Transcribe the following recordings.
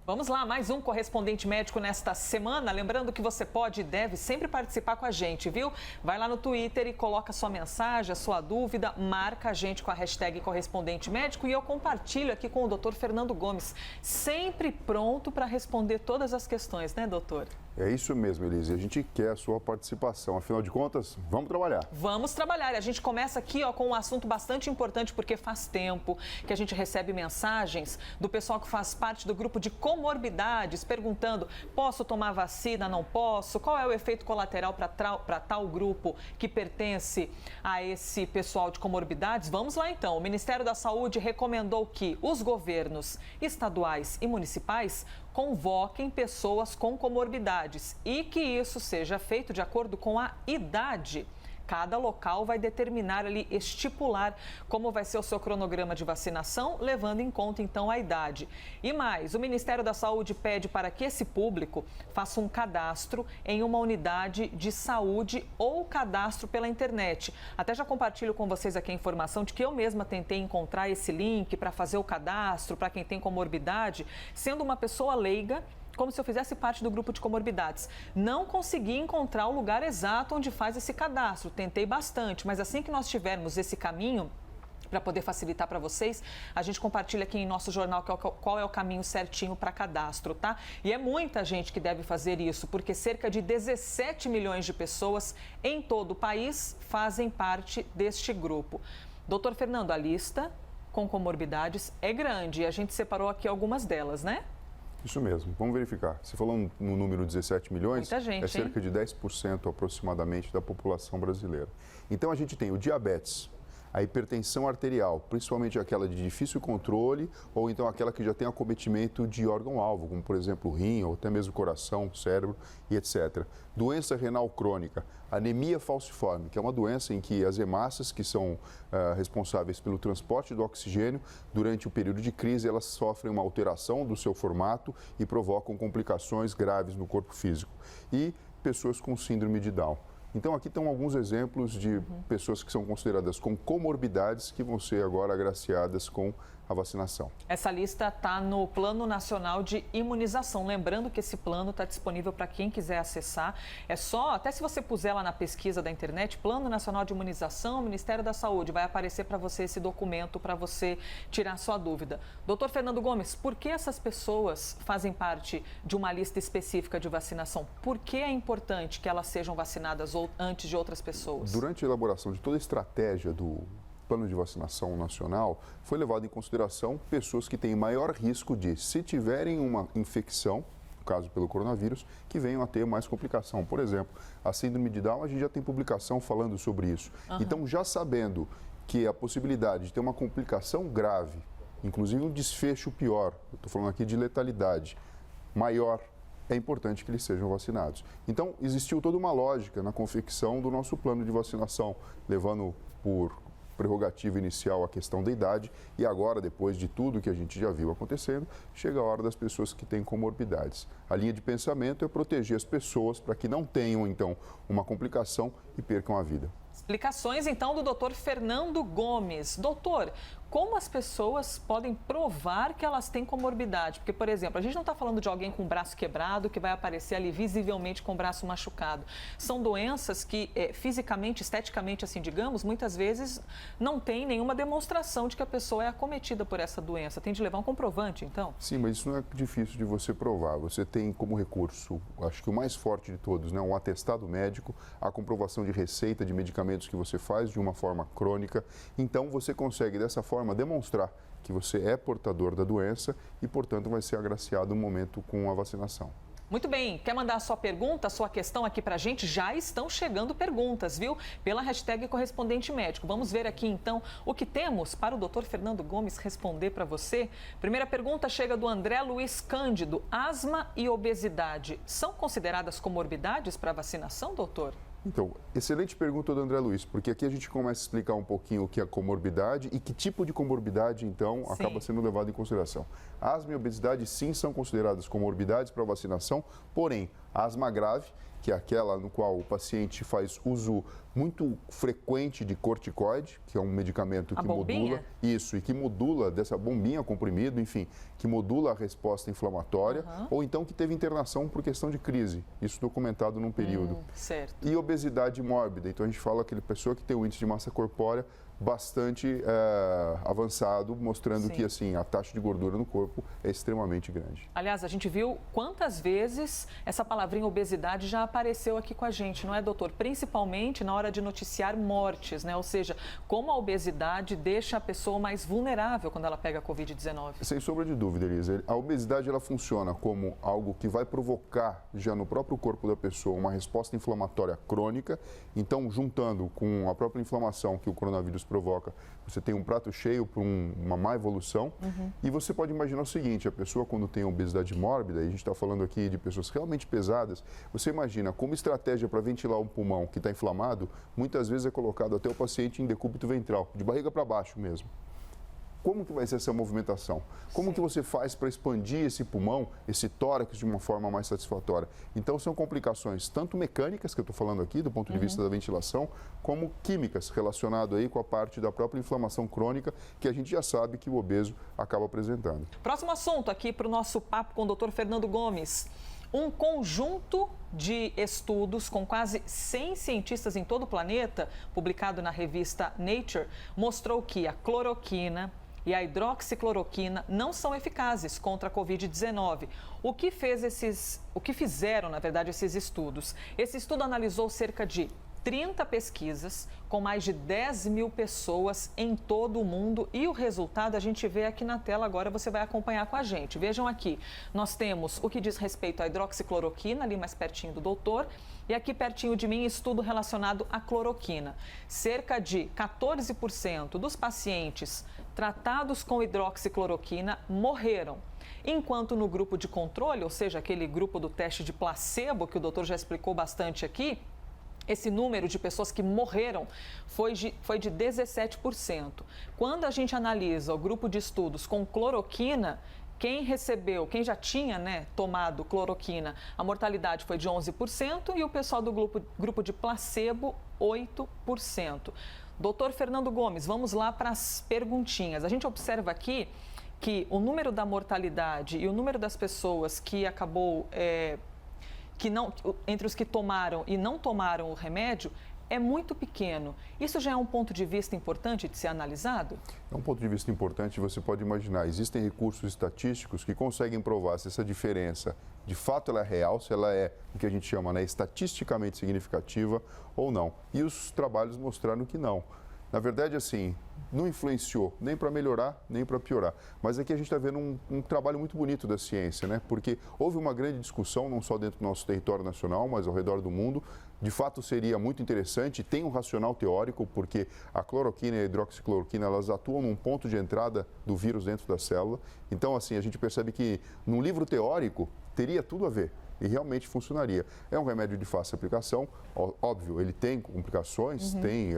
Vamos lá, mais um correspondente médico nesta semana. Lembrando que você pode e deve sempre participar com a gente, viu? Vai lá no Twitter e coloca sua mensagem, a sua dúvida, marca a gente com a hashtag correspondente médico e eu compartilho aqui com o doutor Fernando Gomes, sempre pronto para responder todas as questões, né, doutor? É isso mesmo, Elise. A gente quer a sua participação. Afinal de contas, vamos trabalhar. Vamos trabalhar. E a gente começa aqui com um assunto bastante importante, porque faz tempo que a gente recebe mensagens do pessoal que faz parte do grupo de comorbidades, perguntando: posso tomar vacina, não posso? Qual é o efeito colateral para tal grupo que pertence a esse pessoal de comorbidades? Vamos lá então. O Ministério da Saúde recomendou que os governos estaduais e municipais convoquem pessoas com comorbidades e que isso seja feito de acordo com a idade. Cada local vai determinar ali, estipular como vai ser o seu cronograma de vacinação, levando em conta então a idade. E mais, o Ministério da Saúde pede para que esse público faça um cadastro em uma unidade de saúde ou cadastro pela internet. Até já compartilho com vocês aqui a informação de que eu mesma tentei encontrar esse link para fazer o cadastro para quem tem comorbidade, sendo uma pessoa leiga, como se eu fizesse parte do grupo de comorbidades. Não consegui encontrar o lugar exato onde faz esse cadastro. Tentei bastante, mas assim que nós tivermos esse caminho, para poder facilitar para vocês, a gente compartilha aqui em nosso jornal qual é o caminho certinho para cadastro, tá? E é muita gente que deve fazer isso, porque cerca de 17 milhões de pessoas em todo o país fazem parte deste grupo. Doutor Fernando, a lista com comorbidades é grande e a gente separou aqui algumas delas, né? Isso mesmo, vamos verificar. Você falou no número 17 milhões, muita gente, é cerca de 10% aproximadamente da população brasileira. Então a gente tem o diabetes, a hipertensão arterial, principalmente aquela de difícil controle ou então aquela que já tem acometimento de órgão-alvo, como por exemplo o rim ou até mesmo o coração, o cérebro e etc. Doença renal crônica, anemia falciforme, que é uma doença em que as hemácias que são responsáveis pelo transporte do oxigênio, durante o período de crise, elas sofrem uma alteração do seu formato e provocam complicações graves no corpo físico. E pessoas com síndrome de Down. Então, aqui estão alguns exemplos de pessoas que são consideradas com comorbidades que vão ser agora agraciadas com a vacinação. Essa lista está no Plano Nacional de Imunização. Lembrando que esse plano está disponível para quem quiser acessar. É só, até se você puser lá na pesquisa da internet, Plano Nacional de Imunização, Ministério da Saúde, vai aparecer para você esse documento para você tirar sua dúvida. Doutor Fernando Gomes, por que essas pessoas fazem parte de uma lista específica de vacinação? Por que é importante que elas sejam vacinadas antes de outras pessoas? Durante a elaboração de toda a estratégia do Plano de Vacinação Nacional, foi levado em consideração pessoas que têm maior risco de, se tiverem uma infecção, no caso pelo coronavírus, que venham a ter mais complicação. Por exemplo, a síndrome de Down, a gente já tem publicação falando sobre isso. Então, já sabendo que a possibilidade de ter uma complicação grave, inclusive um desfecho pior, eu estou falando aqui de letalidade, maior, é importante que eles sejam vacinados. Então, existiu toda uma lógica na confecção do nosso plano de vacinação, levando por prerrogativa inicial a questão da idade e agora, depois de tudo que a gente já viu acontecendo, chega a hora das pessoas que têm comorbidades. A linha de pensamento é proteger as pessoas para que não tenham, então, uma complicação e percam a vida. Explicações, então, do doutor Fernando Gomes. Doutor, como as pessoas podem provar que elas têm comorbidade? Porque, por exemplo, a gente não está falando de alguém com o braço quebrado que vai aparecer ali visivelmente com o braço machucado. São doenças que, fisicamente, esteticamente, assim, digamos, muitas vezes não tem nenhuma demonstração de que a pessoa é acometida por essa doença. Tem de levar um comprovante, então? Sim, mas isso não é difícil de você provar. Você tem como recurso, acho que o mais forte de todos, né, um atestado médico, a comprovação de receita de medicamentos que você faz de uma forma crônica. Então, você consegue, dessa forma, demonstrar que você é portador da doença e, portanto, vai ser agraciado no momento com a vacinação. Muito bem, quer mandar a sua pergunta, a sua questão aqui pra gente? Já estão chegando perguntas, viu? Pela hashtag correspondente médico. Vamos ver aqui então o que temos para o doutor Fernando Gomes responder para você. Primeira pergunta chega do André Luiz Cândido. Asma e obesidade são consideradas comorbidades para vacinação, doutor? Então, excelente pergunta do André Luiz, porque aqui a gente começa a explicar um pouquinho o que é comorbidade e que tipo de comorbidade, então, acaba sendo levado em consideração. Asma e obesidade, sim, são consideradas comorbidades para vacinação, porém, asma grave, que é aquela no qual o paciente faz uso muito frequente de corticoide, que é um medicamento que modula isso e que modula dessa bombinha comprimido, enfim, que modula a resposta inflamatória, ou então que teve internação por questão de crise, isso documentado num período. Certo. E obesidade mórbida, então a gente fala aquela pessoa que tem um índice de massa corpórea bastante avançado, mostrando que assim a taxa de gordura no corpo é extremamente grande. Aliás, a gente viu quantas vezes essa palavrinha obesidade já apareceu aqui com a gente, não é, doutor? Principalmente na hora de noticiar mortes, né? Ou seja, como a obesidade deixa a pessoa mais vulnerável quando ela pega a Covid-19. Sem sombra de dúvida, Elisa. A obesidade ela funciona como algo que vai provocar já no próprio corpo da pessoa uma resposta inflamatória crônica. Então, juntando com a própria inflamação que o coronavírus provoca, você tem um prato cheio para uma má evolução. E você pode imaginar o seguinte, a pessoa quando tem obesidade mórbida, e a gente está falando aqui de pessoas realmente pesadas, você imagina como estratégia para ventilar um pulmão que está inflamado, muitas vezes é colocado até o paciente em decúbito ventral, de barriga para baixo mesmo. Como que vai ser essa movimentação? Como que você faz para expandir esse pulmão, esse tórax de uma forma mais satisfatória? Então, são complicações tanto mecânicas, que eu estou falando aqui, do ponto de vista da ventilação, como químicas, relacionado aí com a parte da própria inflamação crônica, que a gente já sabe que o obeso acaba apresentando. Próximo assunto aqui para o nosso papo com o Dr. Fernando Gomes. Um conjunto de estudos com quase 100 cientistas em todo o planeta, publicado na revista Nature, mostrou que a cloroquina e a hidroxicloroquina não são eficazes contra a Covid-19. O que fizeram, na verdade, esses estudos? Esse estudo analisou cerca de 30 pesquisas com mais de 10 mil pessoas em todo o mundo e o resultado a gente vê aqui na tela, agora você vai acompanhar com a gente. Vejam aqui, nós temos o que diz respeito à hidroxicloroquina, ali mais pertinho do doutor, e aqui pertinho de mim, estudo relacionado à cloroquina. Cerca de 14% dos pacientes tratados com hidroxicloroquina morreram. Enquanto no grupo de controle, ou seja, aquele grupo do teste de placebo, que o doutor já explicou bastante aqui, esse número de pessoas que morreram foi de 17%. Quando a gente analisa o grupo de estudos com cloroquina, quem já tinha tomado cloroquina, a mortalidade foi de 11% e o pessoal do grupo de placebo, 8%. Doutor Fernando Gomes, vamos lá para as perguntinhas. A gente observa aqui que o número da mortalidade e o número das pessoas que acabou... entre os que tomaram e não tomaram o remédio, é muito pequeno. Isso já é um ponto de vista importante de ser analisado? É um ponto de vista importante, você pode imaginar, existem recursos estatísticos que conseguem provar se essa diferença, de fato, ela é real, se ela é o que a gente chama, estatisticamente significativa ou não. E os trabalhos mostraram que não. Na verdade, assim, não influenciou nem para melhorar, nem para piorar. Mas aqui a gente está vendo um trabalho muito bonito da ciência, né? Porque houve uma grande discussão, não só dentro do nosso território nacional, mas ao redor do mundo. De fato, seria muito interessante, tem um racional teórico, porque a cloroquina e a hidroxicloroquina, elas atuam num ponto de entrada do vírus dentro da célula. Então, assim, a gente percebe que num livro teórico teria tudo a ver. E realmente funcionaria. É um remédio de fácil aplicação, óbvio, ele tem complicações, tem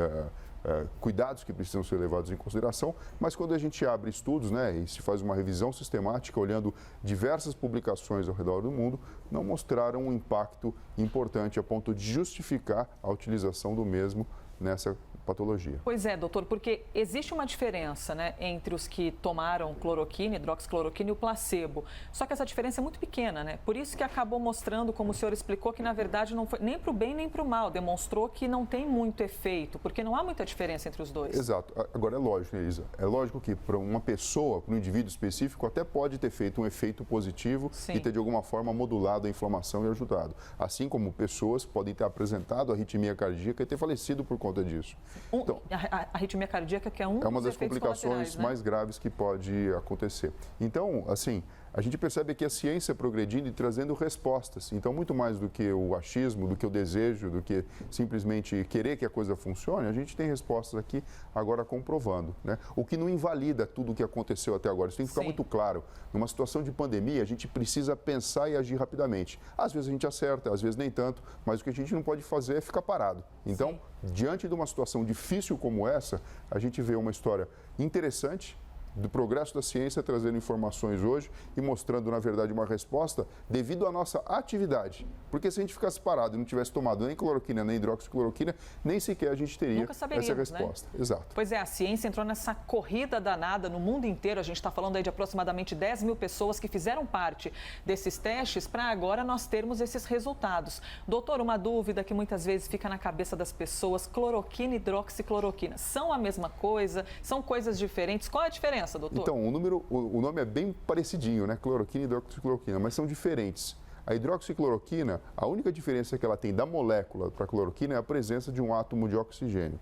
cuidados que precisam ser levados em consideração, mas quando a gente abre estudos, e se faz uma revisão sistemática, olhando diversas publicações ao redor do mundo, não mostraram um impacto importante a ponto de justificar a utilização do mesmo nessa patologia. Pois é, doutor, porque existe uma diferença, entre os que tomaram cloroquina, hidroxicloroquina e o placebo. Só que essa diferença é muito pequena, Por isso que acabou mostrando, como o senhor explicou, que na verdade não foi nem para o bem nem para o mal. Demonstrou que não tem muito efeito, porque não há muita diferença entre os dois. Exato. Agora é lógico, Elisa, é lógico que para uma pessoa, para um indivíduo específico, até pode ter feito um efeito positivo e ter de alguma forma modulado a inflamação e ajudado. Assim como pessoas podem ter apresentado arritmia cardíaca e ter falecido por conta disso. Então, a arritmia cardíaca que é uma das complicações mais graves que pode acontecer. Então, assim, a gente percebe que a ciência progredindo e trazendo respostas. Então, muito mais do que o achismo, do que o desejo, do que simplesmente querer que a coisa funcione, a gente tem respostas aqui agora comprovando, O que não invalida tudo o que aconteceu até agora. Isso tem que ficar muito claro. Numa situação de pandemia, a gente precisa pensar e agir rapidamente. Às vezes a gente acerta, às vezes nem tanto, mas o que a gente não pode fazer é ficar parado. Então, diante de uma situação difícil como essa, a gente vê uma história interessante, do progresso da ciência, trazendo informações hoje e mostrando, na verdade, uma resposta devido à nossa atividade. Porque se a gente ficasse parado e não tivesse tomado nem cloroquina, nem hidroxicloroquina, nem sequer a gente teria essa resposta. Né? Exato. Pois é, a ciência entrou nessa corrida danada no mundo inteiro. A gente está falando aí de aproximadamente 10 mil pessoas que fizeram parte desses testes para agora nós termos esses resultados. Doutor, uma dúvida que muitas vezes fica na cabeça das pessoas, cloroquina e hidroxicloroquina, são a mesma coisa? São coisas diferentes? Qual é a diferença, doutor? Então, o nome é bem parecidinho, né? Cloroquina e hidroxicloroquina, mas são diferentes. A hidroxicloroquina, a única diferença que ela tem da molécula para a cloroquina é a presença de um átomo de oxigênio.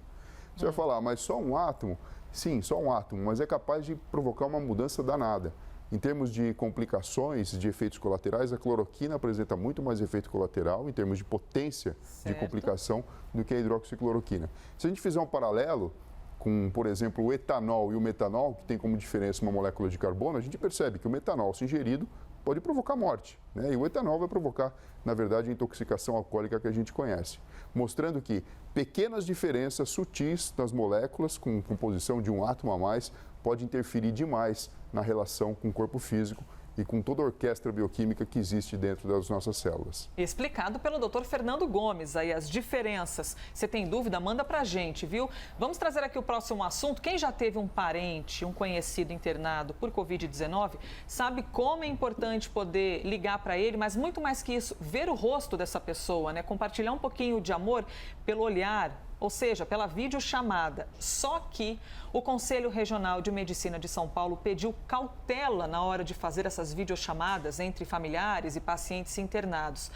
Você vai falar, mas só um átomo? Sim, só um átomo, mas é capaz de provocar uma mudança danada. Em termos de complicações, de efeitos colaterais, a cloroquina apresenta muito mais efeito colateral, em termos de potência de complicação, do que a hidroxicloroquina. Se a gente fizer um paralelo com, por exemplo, o etanol e o metanol, que tem como diferença uma molécula de carbono, a gente percebe que o metanol, se ingerido, pode provocar morte, né? E o etanol vai provocar, na verdade, a intoxicação alcoólica que a gente conhece, mostrando que pequenas diferenças sutis nas moléculas, com composição de um átomo a mais, pode interferir demais na relação com o corpo físico e com toda a orquestra bioquímica que existe dentro das nossas células. Explicado pelo Dr. Fernando Gomes, aí as diferenças. Você tem dúvida? Manda pra gente, viu? Vamos trazer aqui o próximo assunto. Quem já teve um parente, um conhecido internado por Covid-19, sabe como é importante poder ligar para ele, mas muito mais que isso, ver o rosto dessa pessoa, né? Compartilhar um pouquinho de amor pelo olhar, ou seja, pela videochamada. Só que o Conselho Regional de Medicina de São Paulo pediu cautela na hora de fazer essas videochamadas entre familiares e pacientes internados.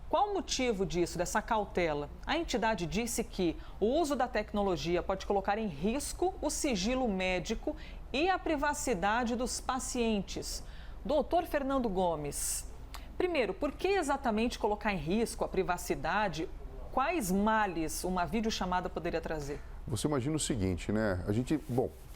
Qual o motivo disso, dessa cautela? A entidade disse que o uso da tecnologia pode colocar em risco o sigilo médico e a privacidade dos pacientes. Doutor Fernando Gomes, primeiro, por que exatamente colocar em risco a privacidade? Quais males uma videochamada poderia trazer? Você imagina o seguinte, né?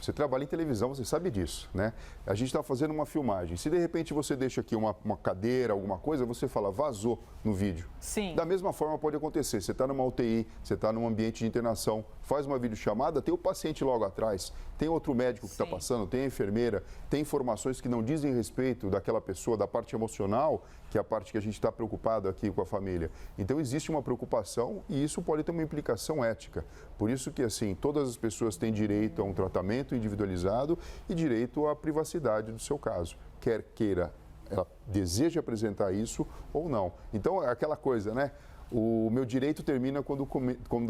Você trabalha em televisão, você sabe disso, né? A gente está fazendo uma filmagem. Se de repente você deixa aqui uma cadeira, alguma coisa, você fala, vazou no vídeo. Sim. Da mesma forma pode acontecer. Você está numa UTI, você está num ambiente de internação, faz uma videochamada, tem o paciente logo atrás, tem outro médico que está passando, tem a enfermeira, tem informações que não dizem respeito daquela pessoa, da parte emocional, que é a parte que a gente está preocupado aqui com a família. Então existe uma preocupação e isso pode ter uma implicação ética. Por isso que, assim, todas as pessoas têm direito a um tratamento individualizado e direito à privacidade do seu caso, quer queira, ela deseja apresentar isso ou não. Então, é aquela coisa, né? O meu direito termina quando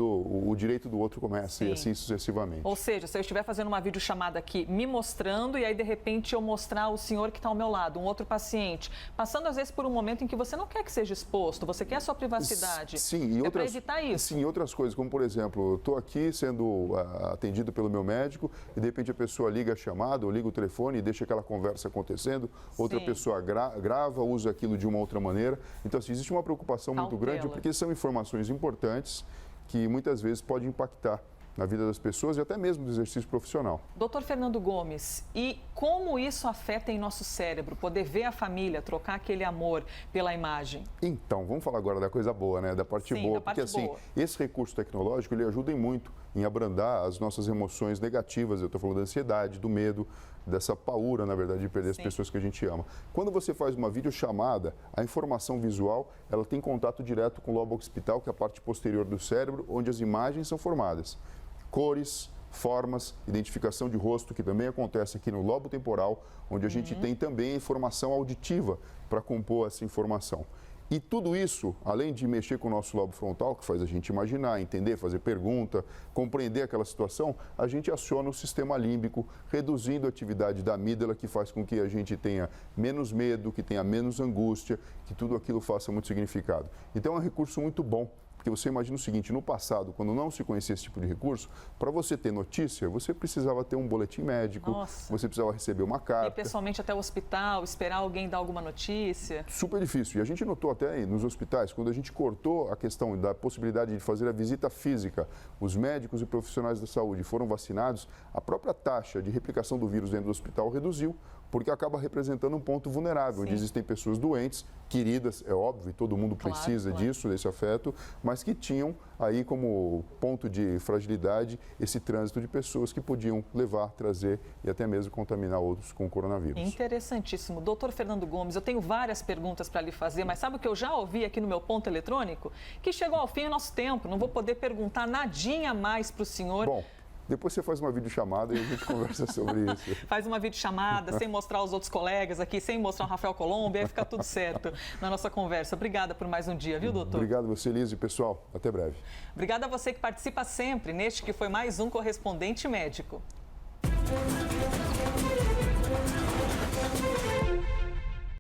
o direito do outro começa. Sim. E assim sucessivamente. Ou seja, se eu estiver fazendo uma videochamada aqui, me mostrando, e aí de repente eu mostrar o senhor que está ao meu lado, um outro paciente, passando às vezes por um momento em que você não quer que seja exposto, você quer a sua privacidade. Sim, e para evitar isso. Sim, outras coisas, como por exemplo, eu estou aqui sendo atendido pelo meu médico e de repente a pessoa liga a chamada ou liga o telefone e deixa aquela conversa acontecendo, outra pessoa grava, usa aquilo de uma outra maneira. Então, assim, existe uma preocupação muito grande, porque são informações importantes que muitas vezes podem impactar na vida das pessoas e até mesmo no exercício profissional. Doutor Fernando Gomes, e como isso afeta em nosso cérebro? Poder ver a família, trocar aquele amor pela imagem? Então, vamos falar agora da coisa boa, né? Da parte boa. Porque assim, esse recurso tecnológico, ele ajuda muito em abrandar as nossas emoções negativas. Eu estou falando da ansiedade, do medo, dessa paura, na verdade, de perder as pessoas que a gente ama. Quando você faz uma videochamada, a informação visual, ela tem contato direto com o lobo occipital, que é a parte posterior do cérebro, onde as imagens são formadas. Cores, formas, identificação de rosto, que também acontece aqui no lobo temporal, onde a gente tem também a informação auditiva para compor essa informação. E tudo isso, além de mexer com o nosso lobo frontal, que faz a gente imaginar, entender, fazer pergunta, compreender aquela situação, a gente aciona o sistema límbico, reduzindo a atividade da amígdala, que faz com que a gente tenha menos medo, que tenha menos angústia, que tudo aquilo faça muito significado. Então é um recurso muito bom. Porque você imagina o seguinte, no passado, quando não se conhecia esse tipo de recurso, para você ter notícia, você precisava ter um boletim médico, você precisava receber uma carta. Ir pessoalmente até o hospital, esperar alguém dar alguma notícia. Super difícil. E a gente notou até aí nos hospitais, quando a gente cortou a questão da possibilidade de fazer a visita física, os médicos e profissionais da saúde foram vacinados, a própria taxa de replicação do vírus dentro do hospital reduziu, porque acaba representando um ponto vulnerável, onde existem pessoas doentes, queridas, é óbvio, e todo mundo precisa disso, desse afeto, mas mas que tinham aí como ponto de fragilidade esse trânsito de pessoas que podiam levar, trazer e até mesmo contaminar outros com o coronavírus. Interessantíssimo. Doutor Fernando Gomes, eu tenho várias perguntas para lhe fazer, mas sabe o que eu já ouvi aqui no meu ponto eletrônico? Que chegou ao fim o nosso tempo, não vou poder perguntar nadinha mais para o senhor. Bom, depois você faz uma videochamada e a gente conversa sobre isso. Faz uma videochamada, sem mostrar os outros colegas aqui, sem mostrar o Rafael Colombo, aí fica tudo certo na nossa conversa. Obrigada por mais um dia, viu, doutor? Obrigado a você, Liz, e pessoal, até breve. Obrigada a você que participa sempre neste que foi mais um Correspondente Médico.